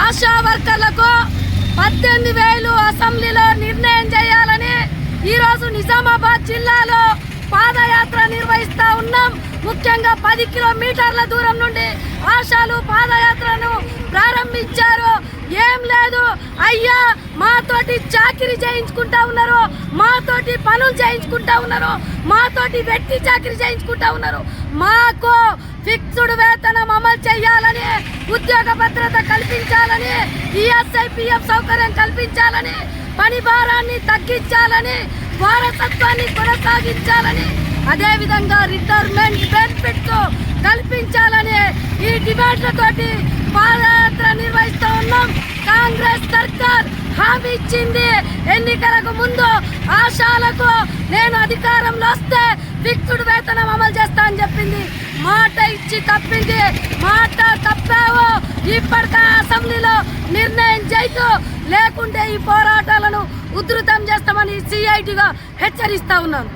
ఆశా వర్కర్లకు 18,000 అసెంబ్లీలో నిర్ణయం చేయాలని ఈరోజు నిజామాబాద్ జిల్లాలో పాదయాత్ర నిర్వహిస్తా ఉన్నాం. ముఖ్యంగా 10 కిలోమీటర్ల దూరం నుండి ఆశాలు పాదయాత్రను ప్రారంభించారు. ఏం లేదు అయ్యా, మాతోటి చాకిరీ చేయించుకుంటా ఉన్నారు, మాతోటి పనులు చేయించుకుంటా ఉన్నారు, మాతోటి వెట్టి చాకిరీ చేయించుకుంటా ఉన్నారు. మాకు ఫిక్స్డ్ వేతనం అమలు చేయాలని, ఉద్యోగ భద్రత కల్పించాలని, ఈఎస్ఐ పిఎఫ్ సౌకర్యం కల్పించాలని, పని భారాన్ని తగ్గించాలని, వారసత్వాన్ని కొనసాగించాలని, అదేవిధంగా రిటైర్మెంట్ బెనిఫిట్స్ కల్పించాలని ఈ డిమాండ్లతోటి పాదయాత్ర నిర్వహిస్తూ ఉన్నాం. కాంగ్రెస్ సర్కార్ హామీ ఇచ్చింది, ఎన్నికలకు ముందు ఆశాలకు నేను అధికారంలో వస్తే ఫిక్స్డ్ వేతనం అమలు చేస్తా అని చెప్పింది. మాట ఇచ్చి తప్పింది. మాట తప్పావు, ఇప్పటికే అసెంబ్లీలో నిర్ణయం చేయకు, లేకుంటే ఈ పోరాటాలను ఉధృతం చేస్తామని సిఐటిగా హెచ్చరిస్తా ఉన్నాను.